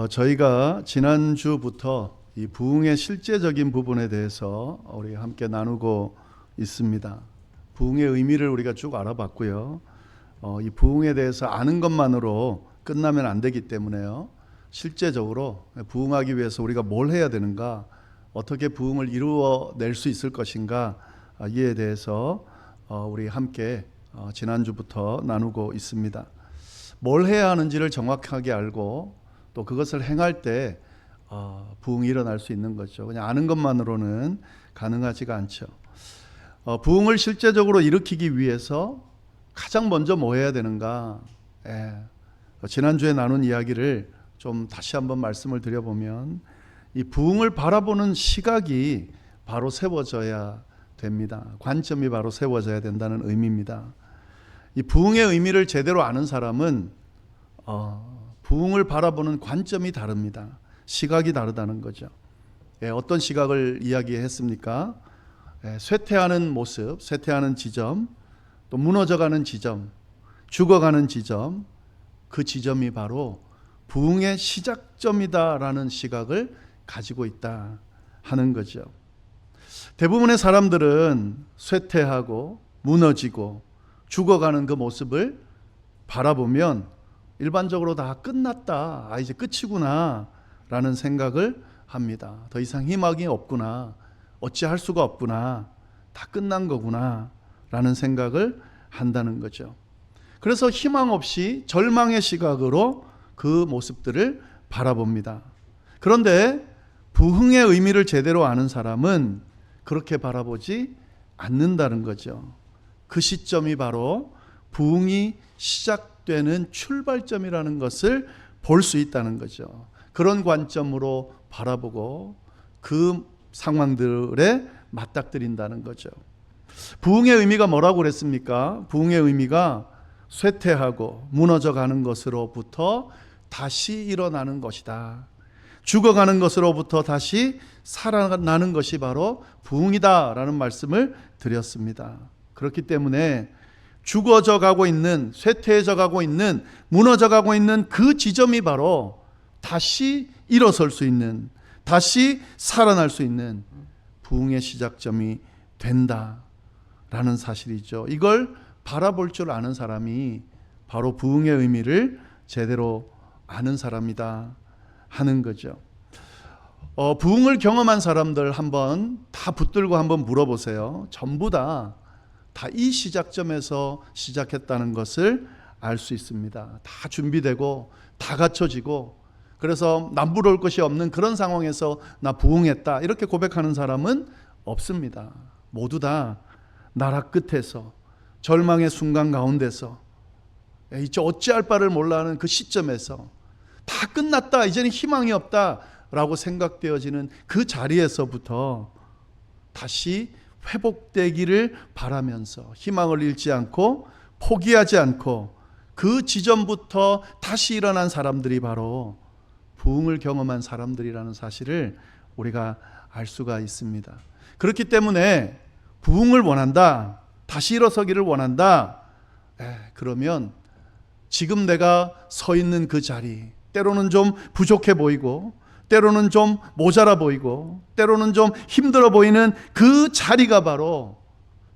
저희가 지난주부터 이 부흥의 실제적인 부분에 대해서 우리 함께 나누고 있습니다. 부흥의 의미를 우리가 쭉 알아봤고요. 이 부흥에 대해서 아는 것만으로 끝나면 안 되기 때문에요. 실제적으로 부흥하기 위해서 우리가 뭘 해야 되는가, 어떻게 부흥을 이루어낼 수 있을 것인가, 이에 대해서 우리 함께 지난주부터 나누고 있습니다. 뭘 해야 하는지를 정확하게 알고 또 그것을 행할 때 부흥이 일어날 수 있는 거죠. 그냥 아는 것만으로는 가능하지가 않죠. 부흥을 실제적으로 일으키기 위해서 가장 먼저 뭐 해야 되는가? 지난주에 나눈 이야기를 좀 다시 한번 말씀을 드려보면, 이 부흥을 바라보는 시각이 바로 세워져야 됩니다. 관점이 바로 세워져야 된다는 의미입니다. 이 부흥의 의미를 제대로 아는 사람은 부흥을 바라보는 관점이 다릅니다. 시각이 다르다는 거죠. 어떤 시각을 이야기했습니까? 쇠퇴하는 모습, 쇠퇴하는 지점, 또 무너져가는 지점, 죽어가는 지점, 그 지점이 바로 부흥의 시작점이다라는 시각을 가지고 있다 하는 거죠. 대부분의 사람들은 쇠퇴하고 무너지고 죽어가는 그 모습을 바라보면 일반적으로 다 끝났다, 이제 끝이구나 라는 생각을 합니다. 더 이상 희망이 없구나, 어찌할 수가 없구나, 다 끝난 거구나 라는 생각을 한다는 거죠. 그래서 희망 없이 절망의 시각으로 그 모습들을 바라봅니다. 그런데 부흥의 의미를 제대로 아는 사람은 그렇게 바라보지 않는다는 거죠. 그 시점이 바로 부흥이 시작되는 출발점이라는 것을 볼 수 있다는 거죠. 그런 관점으로 바라보고 그 상황들에 맞닥뜨린다는 거죠. 부흥의 의미가 뭐라고 그랬습니까? 부흥의 의미가 쇠퇴하고 무너져가는 것으로부터 다시 일어나는 것이다. 죽어가는 것으로부터 다시 살아나는 것이 바로 부흥이다라는 말씀을 드렸습니다. 그렇기 때문에 죽어져 가고 있는, 쇠퇴해져 가고 있는, 무너져 가고 있는 그 지점이 바로 다시 일어설 수 있는, 다시 살아날 수 있는 부흥의 시작점이 된다라는 사실이죠. 이걸 바라볼 줄 아는 사람이 바로 부흥의 의미를 제대로 아는 사람이다 하는 거죠. 부흥을 경험한 사람들 한번 다 붙들고 한번 물어보세요. 전부 다 이 시작점에서 시작했다는 것을 알 수 있습니다. 다 준비되고 다 갖춰지고, 그래서 남부러울 것이 없는 그런 상황에서 나 부흥했다 이렇게 고백하는 사람은 없습니다. 모두 다 나라 끝에서, 절망의 순간 가운데서, 이제 어찌할 바를 몰라 하는 그 시점에서 다 끝났다, 이제는 희망이 없다 라고 생각되어지는 그 자리에서부터 다시 회복되기를 바라면서 희망을 잃지 않고 포기하지 않고 그 지점부터 다시 일어난 사람들이 바로 부흥을 경험한 사람들이라는 사실을 우리가 알 수가 있습니다. 그렇기 때문에 부흥을 원한다, 다시 일어서기를 원한다, 그러면 지금 내가 서 있는 그 자리, 때로는 좀 부족해 보이고, 때로는 좀 모자라 보이고, 때로는 좀 힘들어 보이는 그 자리가 바로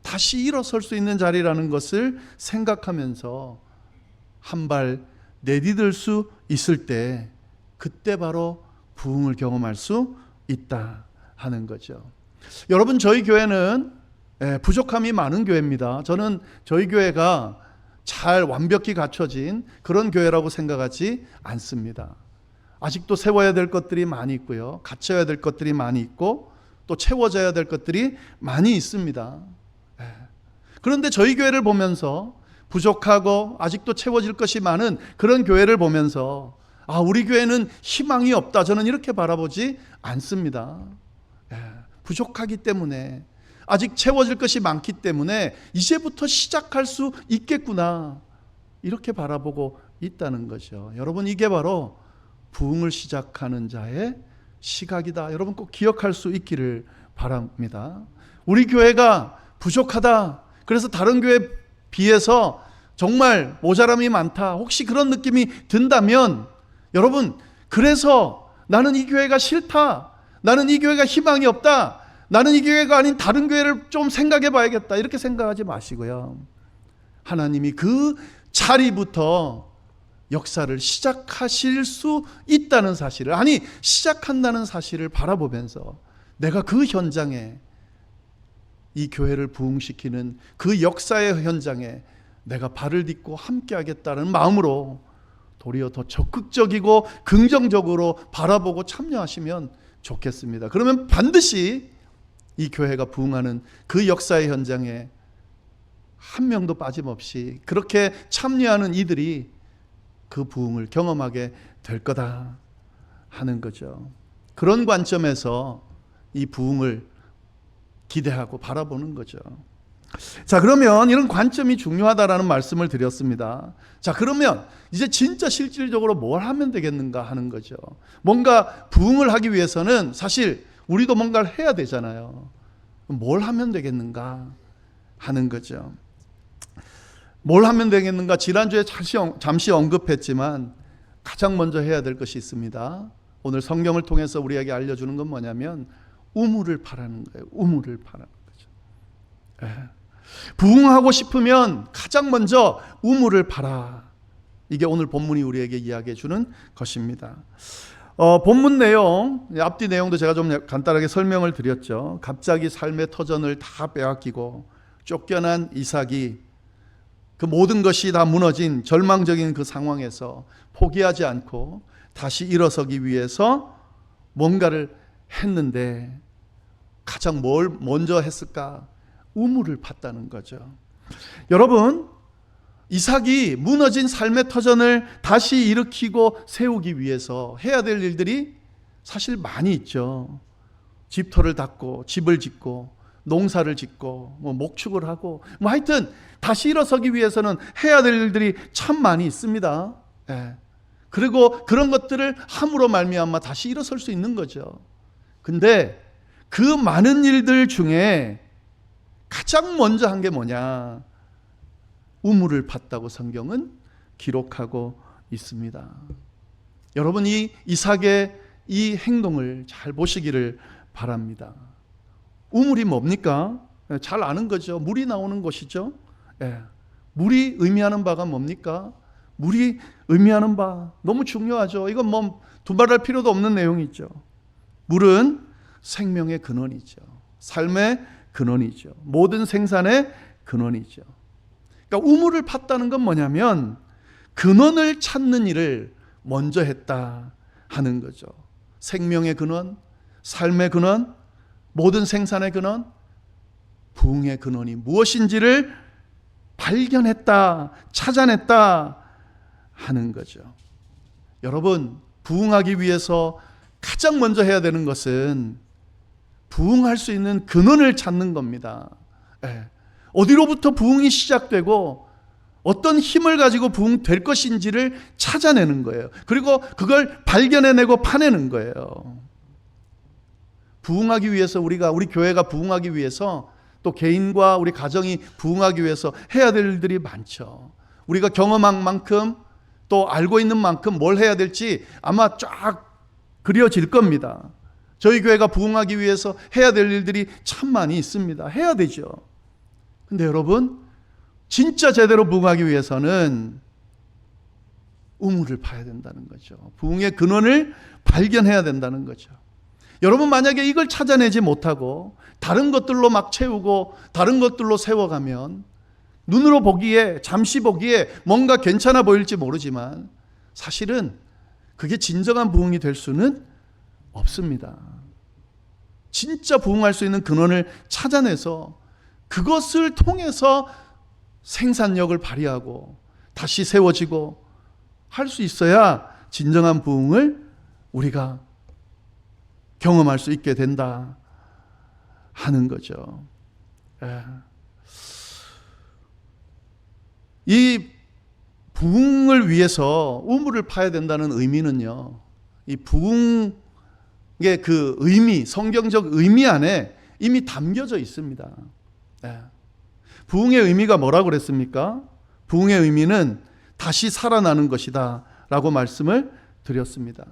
다시 일어설 수 있는 자리라는 것을 생각하면서 한 발 내디딜 수 있을 때, 그때 바로 부흥을 경험할 수 있다 하는 거죠. 여러분, 저희 교회는 부족함이 많은 교회입니다. 저는 저희 교회가 잘 완벽히 갖춰진 그런 교회라고 생각하지 않습니다. 아직도 세워야 될 것들이 많이 있고요, 갖춰야 될 것들이 많이 있고, 또 채워져야 될 것들이 많이 있습니다. 그런데 저희 교회를 보면서 부족하고 아직도 채워질 것이 많은 그런 교회를 보면서 우리 교회는 희망이 없다, 저는 이렇게 바라보지 않습니다. 부족하기 때문에, 아직 채워질 것이 많기 때문에 이제부터 시작할 수 있겠구나, 이렇게 바라보고 있다는 거죠. 여러분, 이게 바로 부흥을 시작하는 자의 시각이다. 여러분 꼭 기억할 수 있기를 바랍니다. 우리 교회가 부족하다, 그래서 다른 교회에 비해서 정말 모자람이 많다, 혹시 그런 느낌이 든다면 여러분 그래서 나는 이 교회가 싫다, 나는 이 교회가 희망이 없다, 나는 이 교회가 아닌 다른 교회를 좀 생각해 봐야겠다, 이렇게 생각하지 마시고요. 하나님이 그 자리부터 역사를 시작하실 수 있다는 사실을, 아니 시작한다는 사실을 바라보면서 내가 그 현장에, 이 교회를 부흥시키는 그 역사의 현장에 내가 발을 딛고 함께하겠다는 마음으로 도리어 더 적극적이고 긍정적으로 바라보고 참여하시면 좋겠습니다. 그러면 반드시 이 교회가 부흥하는 그 역사의 현장에 한 명도 빠짐없이 그렇게 참여하는 이들이 그 부흥을 경험하게 될 거다 하는 거죠. 그런 관점에서 이 부흥을 기대하고 바라보는 거죠. 자, 그러면 이런 관점이 중요하다라는 말씀을 드렸습니다. 자, 그러면 이제 진짜 실질적으로 뭘 하면 되겠는가 하는 거죠. 뭔가 부흥을 하기 위해서는 사실 우리도 뭔가를 해야 되잖아요. 뭘 하면 되겠는가 하는 거죠. 뭘 하면 되겠는가? 지난주에 잠시 언급했지만 가장 먼저 해야 될 것이 있습니다. 오늘 성경을 통해서 우리에게 알려주는 건 뭐냐면 우물을 파라는 거예요. 우물을 파라는 거죠. 부흥하고 싶으면 가장 먼저 우물을 파라. 이게 오늘 본문이 우리에게 이야기해 주는 것입니다. 본문 내용, 앞뒤 내용도 제가 좀 간단하게 설명을 드렸죠. 갑자기 삶의 터전을 다 빼앗기고 쫓겨난 이삭이 그 모든 것이 다 무너진 절망적인 그 상황에서 포기하지 않고 다시 일어서기 위해서 뭔가를 했는데 가장 뭘 먼저 했을까? 우물을 팠다는 거죠. 여러분, 이삭이 무너진 삶의 터전을 다시 일으키고 세우기 위해서 해야 될 일들이 사실 많이 있죠. 집터를 닦고 집을 짓고 농사를 짓고 목축을 하고 하여튼 다시 일어서기 위해서는 해야 될 일들이 참 많이 있습니다. 그리고 그런 것들을 함으로 말미암아 다시 일어설 수 있는 거죠. 근데 그 많은 일들 중에 가장 먼저 한 게 뭐냐? 우물을 팠다고 성경은 기록하고 있습니다. 여러분, 이 이삭의 이 행동을 잘 보시기를 바랍니다. 우물이 뭡니까? 잘 아는 거죠. 물이 나오는 곳이죠. 물이 의미하는 바가 뭡니까? 물이 의미하는 바 너무 중요하죠. 이건 뭐 두말할 필요도 없는 내용이죠. 물은 생명의 근원이죠. 삶의 근원이죠. 모든 생산의 근원이죠. 그러니까 우물을 팠다는 건 뭐냐면 근원을 찾는 일을 먼저 했다 하는 거죠. 생명의 근원, 삶의 근원, 모든 생산의 근원, 부흥의 근원이 무엇인지를 발견했다, 찾아냈다 하는 거죠. 여러분, 부흥하기 위해서 가장 먼저 해야 되는 것은 부흥할 수 있는 근원을 찾는 겁니다. 어디로부터 부흥이 시작되고 어떤 힘을 가지고 부흥될 것인지를 찾아내는 거예요. 그리고 그걸 발견해내고 파내는 거예요. 부흥하기 위해서 우리 교회가 부흥하기 위해서 또 개인과 우리 가정이 부흥하기 위해서 해야 될 일들이 많죠. 우리가 경험한 만큼 또 알고 있는 만큼 뭘 해야 될지 아마 쫙 그려질 겁니다. 저희 교회가 부흥하기 위해서 해야 될 일들이 참 많이 있습니다. 해야 되죠. 근데 여러분, 진짜 제대로 부흥하기 위해서는 우물을 파야 된다는 거죠. 부흥의 근원을 발견해야 된다는 거죠. 여러분, 만약에 이걸 찾아내지 못하고 다른 것들로 막 채우고 다른 것들로 세워가면 눈으로 보기에, 잠시 보기에 뭔가 괜찮아 보일지 모르지만 사실은 그게 진정한 부흥이 될 수는 없습니다. 진짜 부흥할 수 있는 근원을 찾아내서 그것을 통해서 생산력을 발휘하고 다시 세워지고 할 수 있어야 진정한 부흥을 우리가 경험할 수 있게 된다 하는 거죠. 이 부흥을 위해서 우물을 파야 된다는 의미는요, 이 부흥의 그 의미, 성경적 의미 안에 이미 담겨져 있습니다. 부흥의 의미가 뭐라고 그랬습니까? 부흥의 의미는 다시 살아나는 것이다 라고 말씀을 드렸습니다.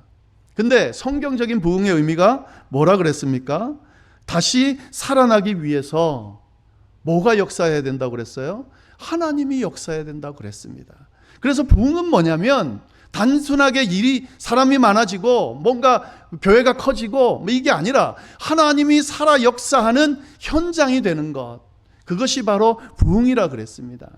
근데 성경적인 부흥의 의미가 뭐라 그랬습니까? 다시 살아나기 위해서 뭐가 역사해야 된다고 그랬어요? 하나님이 역사해야 된다고 그랬습니다. 그래서 부흥은 뭐냐면 단순하게 사람이 많아지고 뭔가 교회가 커지고 이게 아니라 하나님이 살아 역사하는 현장이 되는 것, 그것이 바로 부흥이라 그랬습니다.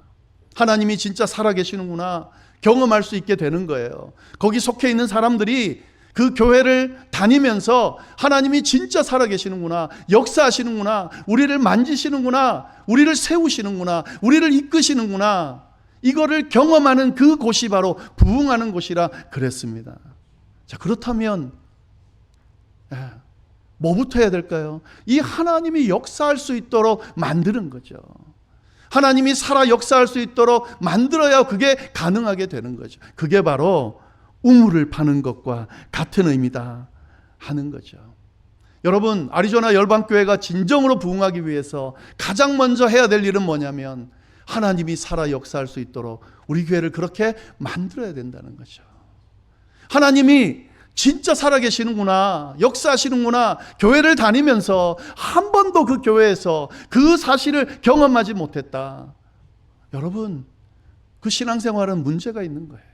하나님이 진짜 살아계시는구나 경험할 수 있게 되는 거예요. 거기 속해 있는 사람들이 그 교회를 다니면서 하나님이 진짜 살아계시는구나, 역사하시는구나, 우리를 만지시는구나, 우리를 세우시는구나, 우리를 이끄시는구나, 이거를 경험하는 그 곳이 바로 부흥하는 곳이라 그랬습니다. 자, 그렇다면 뭐부터 해야 될까요? 이 하나님이 역사할 수 있도록 만드는 거죠. 하나님이 살아 역사할 수 있도록 만들어야 그게 가능하게 되는 거죠. 그게 바로 우물을 파는 것과 같은 의미다 하는 거죠. 여러분, 아리조나 열방교회가 진정으로 부흥하기 위해서 가장 먼저 해야 될 일은 뭐냐면 하나님이 살아 역사할 수 있도록 우리 교회를 그렇게 만들어야 된다는 거죠. 하나님이 진짜 살아계시는구나, 역사하시는구나, 교회를 다니면서 한 번도 그 교회에서 그 사실을 경험하지 못했다. 여러분, 그 신앙생활은 문제가 있는 거예요.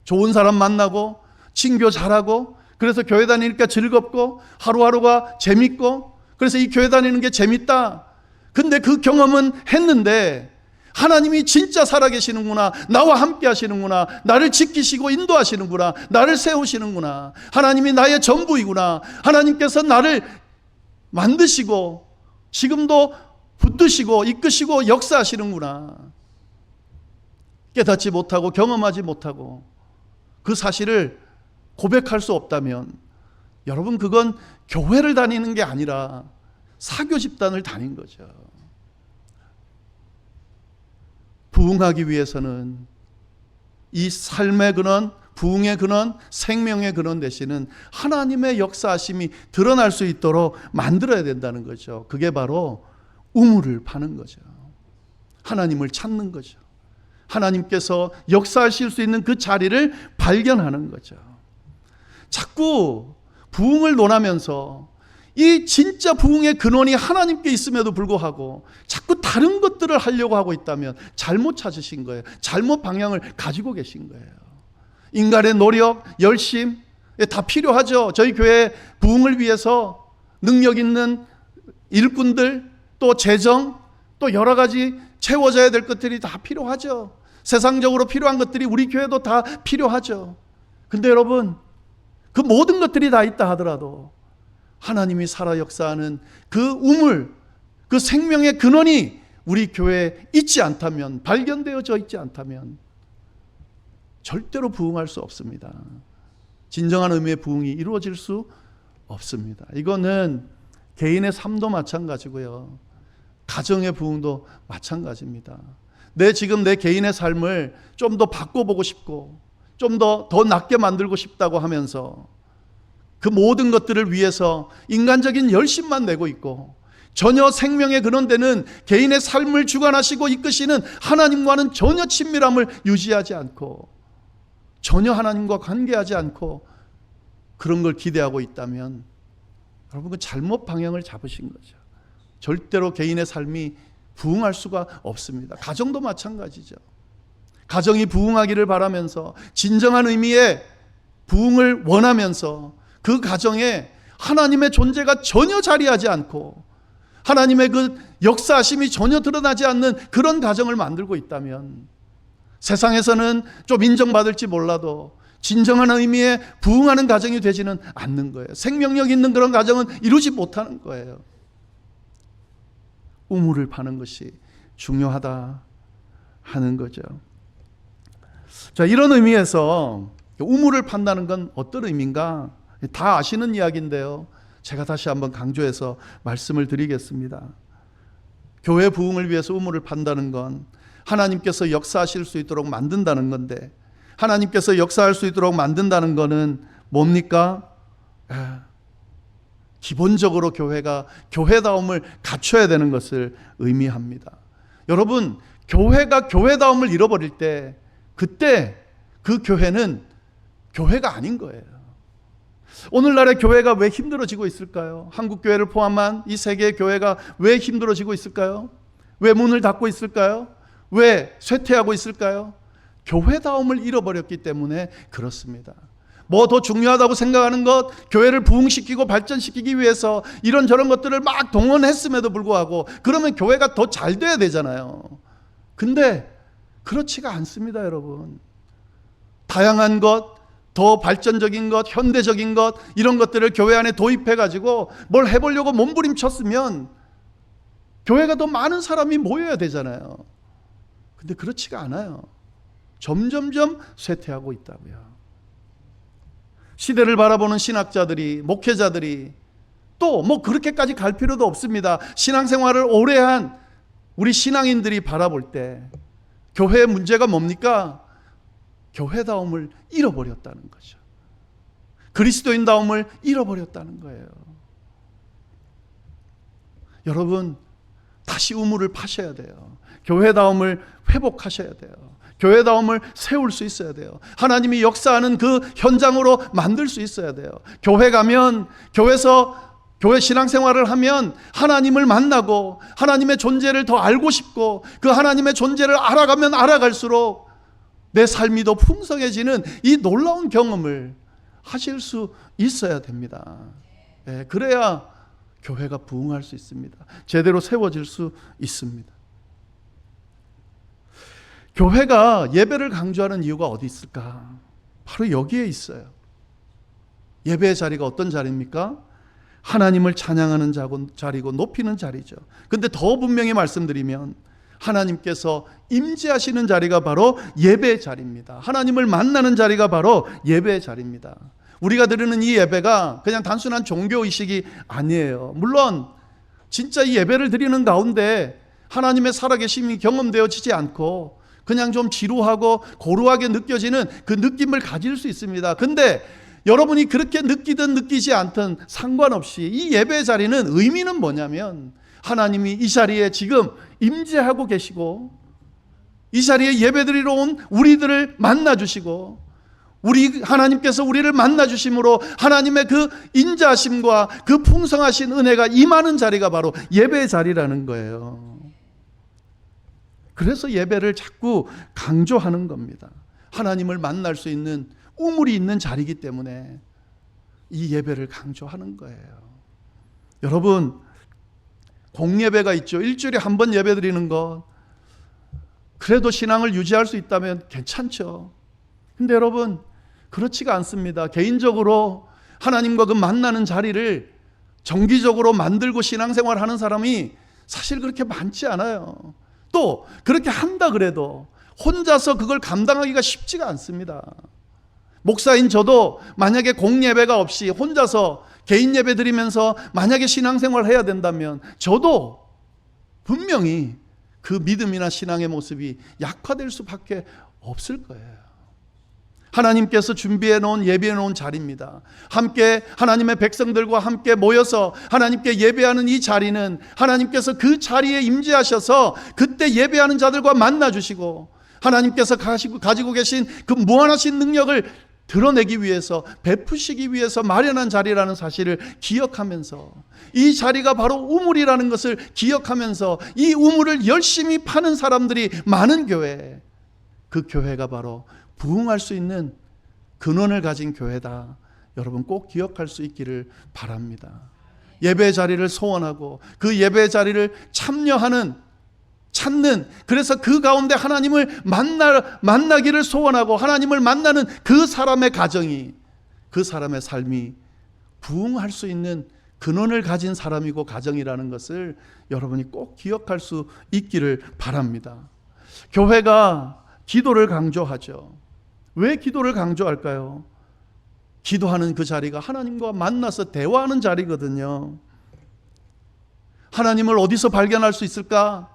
좋은 사람 만나고 친교 잘하고 그래서 교회 다니니까 즐겁고 하루하루가 재밌고 그래서 이 교회 다니는 게 재밌다. 근데 그 경험은 했는데 하나님이 진짜 살아계시는구나, 나와 함께 하시는구나, 나를 지키시고 인도하시는구나, 나를 세우시는구나, 하나님이 나의 전부이구나, 하나님께서 나를 만드시고 지금도 붙드시고 이끄시고 역사하시는구나, 깨닫지 못하고 경험하지 못하고 그 사실을 고백할 수 없다면 여러분, 그건 교회를 다니는 게 아니라 사교 집단을 다닌 거죠. 부흥하기 위해서는 이 삶의 근원, 부흥의 근원, 생명의 근원 되시는 하나님의 역사하심이 드러날 수 있도록 만들어야 된다는 거죠. 그게 바로 우물을 파는 거죠. 하나님을 찾는 거죠. 하나님께서 역사하실 수 있는 그 자리를 발견하는 거죠. 자꾸 부흥을 논하면서 이 진짜 부흥의 근원이 하나님께 있음에도 불구하고 자꾸 다른 것들을 하려고 하고 있다면 잘못 찾으신 거예요. 잘못 방향을 가지고 계신 거예요. 인간의 노력, 열심 다 필요하죠. 저희 교회 부흥을 위해서 능력 있는 일꾼들, 또 재정, 또 여러 가지 채워져야 될 것들이 다 필요하죠. 세상적으로 필요한 것들이 우리 교회도 다 필요하죠. 근데 여러분, 그 모든 것들이 다 있다 하더라도 하나님이 살아 역사하는 그 우물, 그 생명의 근원이 우리 교회에 있지 않다면, 발견되어져 있지 않다면 절대로 부흥할 수 없습니다. 진정한 의미의 부흥이 이루어질 수 없습니다. 이거는 개인의 삶도 마찬가지고요, 가정의 부흥도 마찬가지입니다. 지금 내 개인의 삶을 좀 더 바꿔보고 싶고 좀 더 낫게 만들고 싶다고 하면서 그 모든 것들을 위해서 인간적인 열심만 내고 있고 전혀 생명의 근원되는 개인의 삶을 주관하시고 이끄시는 하나님과는 전혀 친밀함을 유지하지 않고 전혀 하나님과 관계하지 않고 그런 걸 기대하고 있다면 여러분, 그 잘못 방향을 잡으신 거죠. 절대로 개인의 삶이 부흥할 수가 없습니다. 가정도 마찬가지죠. 가정이 부흥하기를 바라면서 진정한 의미의 부흥을 원하면서 그 가정에 하나님의 존재가 전혀 자리하지 않고 하나님의 그 역사하심이 전혀 드러나지 않는 그런 가정을 만들고 있다면 세상에서는 좀 인정받을지 몰라도 진정한 의미의 부흥하는 가정이 되지는 않는 거예요. 생명력 있는 그런 가정은 이루지 못하는 거예요. 우물을 파는 것이 중요하다 하는 거죠. 자, 이런 의미에서 우물을 판다는 건 어떤 의미인가? 다 아시는 이야기인데요, 제가 다시 한번 강조해서 말씀을 드리겠습니다. 교회 부흥을 위해서 우물을 판다는 건 하나님께서 역사하실 수 있도록 만든다는 건데, 하나님께서 역사할 수 있도록 만든다는 것은 뭡니까? 기본적으로 교회가 교회다움을 갖춰야 되는 것을 의미합니다. 여러분, 교회가 교회다움을 잃어버릴 때 그때 그 교회는 교회가 아닌 거예요. 오늘날의 교회가 왜 힘들어지고 있을까요? 한국 교회를 포함한 이 세계의 교회가 왜 힘들어지고 있을까요? 왜 문을 닫고 있을까요? 왜 쇠퇴하고 있을까요? 교회다움을 잃어버렸기 때문에 그렇습니다. 뭐 더 중요하다고 생각하는 것, 교회를 부흥시키고 발전시키기 위해서 이런저런 것들을 막 동원했음에도 불구하고 그러면 교회가 더 잘 돼야 되잖아요. 근데 그렇지가 않습니다, 여러분. 다양한 것, 더 발전적인 것, 현대적인 것, 이런 것들을 교회 안에 도입해가지고 뭘 해보려고 몸부림쳤으면 교회가 더 많은 사람이 모여야 되잖아요. 근데 그렇지가 않아요. 점점점 쇠퇴하고 있다고요. 시대를 바라보는 신학자들이, 목회자들이 또 뭐 그렇게까지 갈 필요도 없습니다. 신앙생활을 오래 한 우리 신앙인들이 바라볼 때 교회의 문제가 뭡니까? 교회다움을 잃어버렸다는 거죠. 그리스도인다움을 잃어버렸다는 거예요. 여러분, 다시 우물을 파셔야 돼요. 교회다움을 회복하셔야 돼요. 교회다움을 세울 수 있어야 돼요. 하나님이 역사하는 그 현장으로 만들 수 있어야 돼요. 교회 가면, 교회 신앙생활을 하면 하나님을 만나고 하나님의 존재를 더 알고 싶고 그 하나님의 존재를 알아가면 알아갈수록 내 삶이 더 풍성해지는 이 놀라운 경험을 하실 수 있어야 됩니다. 네, 그래야 교회가 부흥할 수 있습니다. 제대로 세워질 수 있습니다. 교회가 예배를 강조하는 이유가 어디 있을까? 바로 여기에 있어요. 예배의 자리가 어떤 자리입니까? 하나님을 찬양하는 자리고 높이는 자리죠. 근데 더 분명히 말씀드리면 하나님께서 임재하시는 자리가 바로 예배의 자리입니다. 하나님을 만나는 자리가 바로 예배의 자리입니다. 우리가 드리는 이 예배가 그냥 단순한 종교의식이 아니에요. 물론 진짜 이 예배를 드리는 가운데 하나님의 살아계심이 경험되어지지 않고 그냥 좀 지루하고 고루하게 느껴지는 그 느낌을 가질 수 있습니다. 근데 여러분이 그렇게 느끼든 느끼지 않든 상관없이 이 예배의 자리는 의미는 뭐냐면 하나님이 이 자리에 지금 임재하고 계시고 이 자리에 예배드리러 온 우리들을 만나주시고 우리 하나님께서 우리를 만나주심으로 하나님의 그 인자하심과 그 풍성하신 은혜가 임하는 자리가 바로 예배의 자리라는 거예요. 그래서 예배를 자꾸 강조하는 겁니다. 하나님을 만날 수 있는 우물이 있는 자리이기 때문에 이 예배를 강조하는 거예요. 여러분, 공예배가 있죠. 일주일에 한 번 예배 드리는 것. 그래도 신앙을 유지할 수 있다면 괜찮죠. 근데 여러분, 그렇지가 않습니다. 개인적으로 하나님과 그 만나는 자리를 정기적으로 만들고 신앙생활 하는 사람이 사실 그렇게 많지 않아요. 또 그렇게 한다 그래도 혼자서 그걸 감당하기가 쉽지가 않습니다. 목사인 저도 만약에 공예배가 없이 혼자서 개인 예배 드리면서 만약에 신앙생활을 해야 된다면 저도 분명히 그 믿음이나 신앙의 모습이 약화될 수밖에 없을 거예요. 하나님께서 준비해 놓은 예배해 놓은 자리입니다. 함께 하나님의 백성들과 함께 모여서 하나님께 예배하는 이 자리는 하나님께서 그 자리에 임재하셔서 그때 예배하는 자들과 만나 주시고 하나님께서 가지고 계신 그 무한하신 능력을 드러내기 위해서 베푸시기 위해서 마련한 자리라는 사실을 기억하면서 이 자리가 바로 우물이라는 것을 기억하면서 이 우물을 열심히 파는 사람들이 많은 교회, 그 교회가 바로 부흥할 수 있는 근원을 가진 교회다. 여러분 꼭 기억할 수 있기를 바랍니다. 예배의 자리를 소원하고 그 예배의 자리를 찾는, 그래서 그 가운데 하나님을 만나기를 소원하고 하나님을 만나는 그 사람의 가정이, 그 사람의 삶이 부흥할 수 있는 근원을 가진 사람이고 가정이라는 것을 여러분이 꼭 기억할 수 있기를 바랍니다. 교회가 기도를 강조하죠. 왜 기도를 강조할까요? 기도하는 그 자리가 하나님과 만나서 대화하는 자리거든요. 하나님을 어디서 발견할 수 있을까?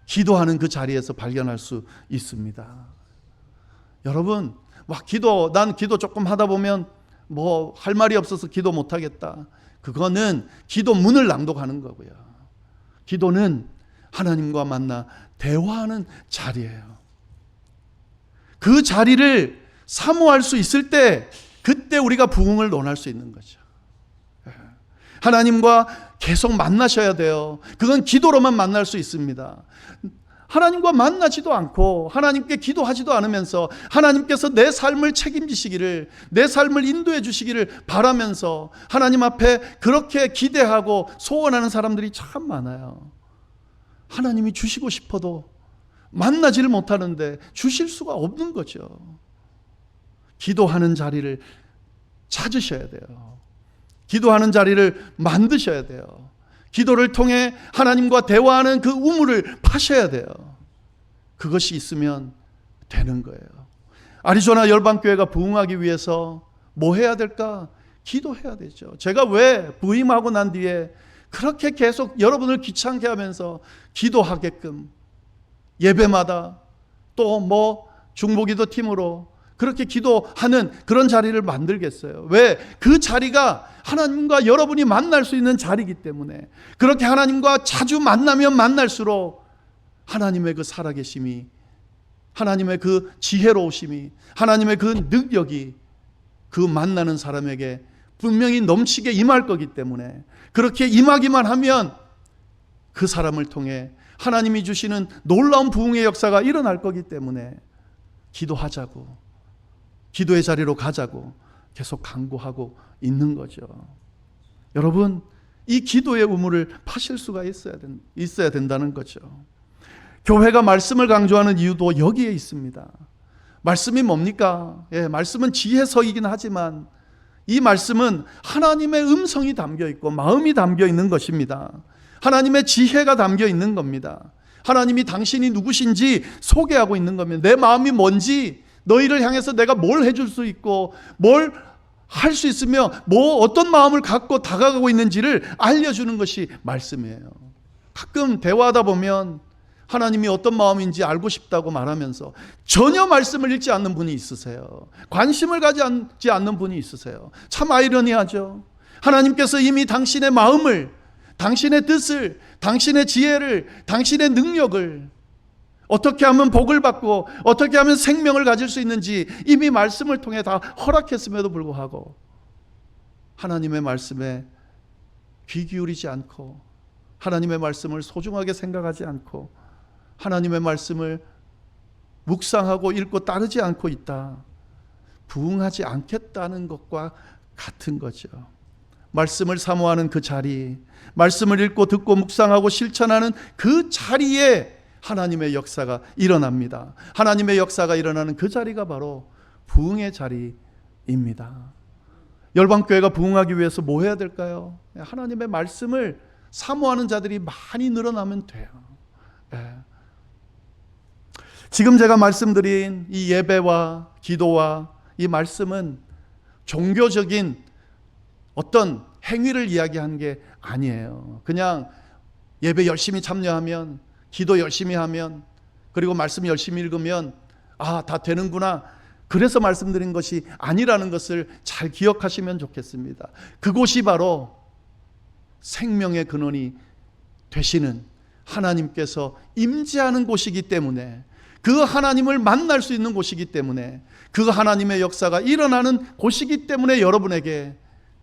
기도하는 그 자리에서 발견할 수 있습니다. 여러분, 난 기도 조금 하다 보면 뭐 할 말이 없어서 기도 못 하겠다. 그거는 기도문을 낭독하는 거고요. 기도는 하나님과 만나 대화하는 자리예요. 그 자리를 사모할 수 있을 때 그때 우리가 부흥을 논할 수 있는 거죠. 하나님과 계속 만나셔야 돼요. 그건 기도로만 만날 수 있습니다. 하나님과 만나지도 않고 하나님께 기도하지도 않으면서 하나님께서 내 삶을 책임지시기를, 내 삶을 인도해 주시기를 바라면서 하나님 앞에 그렇게 기대하고 소원하는 사람들이 참 많아요. 하나님이 주시고 싶어도 만나지를 못하는데 주실 수가 없는 거죠. 기도하는 자리를 찾으셔야 돼요. 기도하는 자리를 만드셔야 돼요. 기도를 통해 하나님과 대화하는 그 우물을 파셔야 돼요. 그것이 있으면 되는 거예요. 아리조나 열방교회가 부흥하기 위해서 뭐 해야 될까? 기도해야 되죠. 제가 왜 부임하고 난 뒤에 그렇게 계속 여러분을 귀찮게 하면서 기도하게끔 예배마다 또 뭐 중보기도 팀으로 그렇게 기도하는 그런 자리를 만들겠어요. 왜? 그 자리가 하나님과 여러분이 만날 수 있는 자리이기 때문에. 그렇게 하나님과 자주 만나면 만날수록 하나님의 그 살아계심이, 하나님의 그 지혜로우심이, 하나님의 그 능력이 그 만나는 사람에게 분명히 넘치게 임할 거기 때문에, 그렇게 임하기만 하면 그 사람을 통해 하나님이 주시는 놀라운 부흥의 역사가 일어날 거기 때문에 기도하자고, 기도의 자리로 가자고 계속 강구하고 있는 거죠. 여러분, 이 기도의 우물을 파실 수가 있어야 된다는 거죠. 교회가 말씀을 강조하는 이유도 여기에 있습니다. 말씀이 뭡니까? 말씀은 지혜서이긴 하지만 이 말씀은 하나님의 음성이 담겨 있고 마음이 담겨 있는 것입니다. 하나님의 지혜가 담겨 있는 겁니다. 하나님이 당신이 누구신지 소개하고 있는 겁니다. 내 마음이 뭔지, 너희를 향해서 내가 뭘 해줄 수 있고 뭘 할 수 있으며 뭐 어떤 마음을 갖고 다가가고 있는지를 알려주는 것이 말씀이에요. 가끔 대화하다 보면 하나님이 어떤 마음인지 알고 싶다고 말하면서 전혀 말씀을 읽지 않는 분이 있으세요. 관심을 가지지 않는 분이 있으세요. 참 아이러니하죠. 하나님께서 이미 당신의 마음을, 당신의 뜻을, 당신의 지혜를, 당신의 능력을, 어떻게 하면 복을 받고 어떻게 하면 생명을 가질 수 있는지 이미 말씀을 통해 다 허락했음에도 불구하고 하나님의 말씀에 귀 기울이지 않고 하나님의 말씀을 소중하게 생각하지 않고 하나님의 말씀을 묵상하고 읽고 따르지 않고 있다. 부응하지 않겠다는 것과 같은 거죠. 말씀을 사모하는 그 자리, 말씀을 읽고 듣고 묵상하고 실천하는 그 자리에 하나님의 역사가 일어납니다. 하나님의 역사가 일어나는 그 자리가 바로 부흥의 자리입니다. 열방교회가 부흥하기 위해서 뭐 해야 될까요? 하나님의 말씀을 사모하는 자들이 많이 늘어나면 돼요. 지금 제가 말씀드린 이 예배와 기도와 이 말씀은 종교적인 어떤 행위를 이야기한 게 아니에요. 그냥 예배 열심히 참여하면, 기도 열심히 하면, 그리고 말씀 열심히 읽으면 다 되는구나, 그래서 말씀드린 것이 아니라는 것을 잘 기억하시면 좋겠습니다. 그곳이 바로 생명의 근원이 되시는 하나님께서 임재하는 곳이기 때문에, 그 하나님을 만날 수 있는 곳이기 때문에, 그 하나님의 역사가 일어나는 곳이기 때문에 여러분에게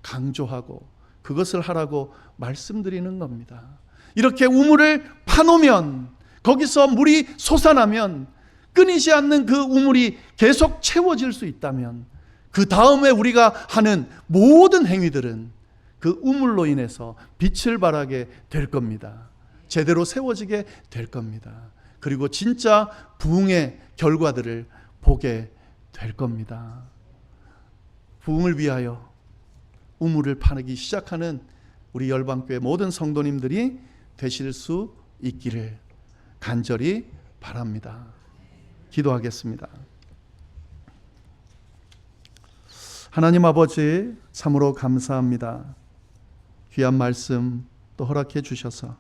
강조하고 그것을 하라고 말씀드리는 겁니다. 이렇게 우물을 파놓으면, 거기서 물이 솟아나면, 끊이지 않는 그 우물이 계속 채워질 수 있다면, 그 다음에 우리가 하는 모든 행위들은 그 우물로 인해서 빛을 발하게 될 겁니다. 제대로 세워지게 될 겁니다. 그리고 진짜 부흥의 결과들을 보게 될 겁니다. 부흥을 위하여 우물을 파내기 시작하는 우리 열방교회 모든 성도님들이 되실 수 있기를 간절히 바랍니다. 기도하겠습니다. 하나님 아버지, 참으로 감사합니다. 귀한 말씀 또 허락해 주셔서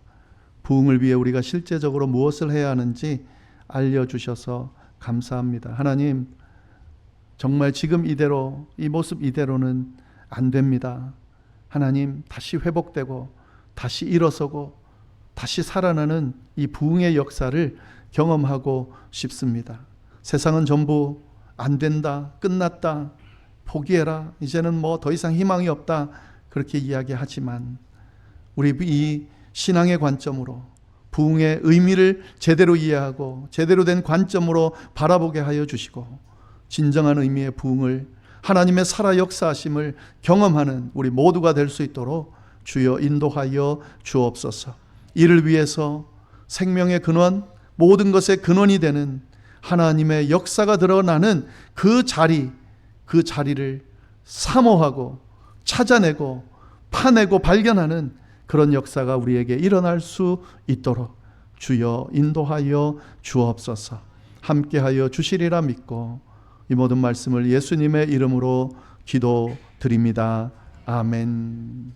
부흥을 위해 우리가 실제적으로 무엇을 해야 하는지 알려주셔서 감사합니다. 하나님, 정말 지금 이대로, 이 모습 이대로는 안 됩니다. 하나님, 다시 회복되고 다시 일어서고 다시 살아나는 이 부흥의 역사를 경험하고 싶습니다. 세상은 전부 안 된다, 끝났다, 포기해라, 이제는 뭐 더 이상 희망이 없다, 그렇게 이야기하지만 우리 이 신앙의 관점으로 부흥의 의미를 제대로 이해하고 제대로 된 관점으로 바라보게 하여 주시고, 진정한 의미의 부흥을, 하나님의 살아 역사하심을 경험하는 우리 모두가 될 수 있도록 주여 인도하여 주옵소서. 이를 위해서 생명의 근원, 모든 것의 근원이 되는 하나님의 역사가 드러나는 그 자리를 사모하고 찾아내고 파내고 발견하는 그런 역사가 우리에게 일어날 수 있도록 주여 인도하여 주옵소서. 함께하여 주시리라 믿고 이 모든 말씀을 예수님의 이름으로 기도드립니다. 아멘.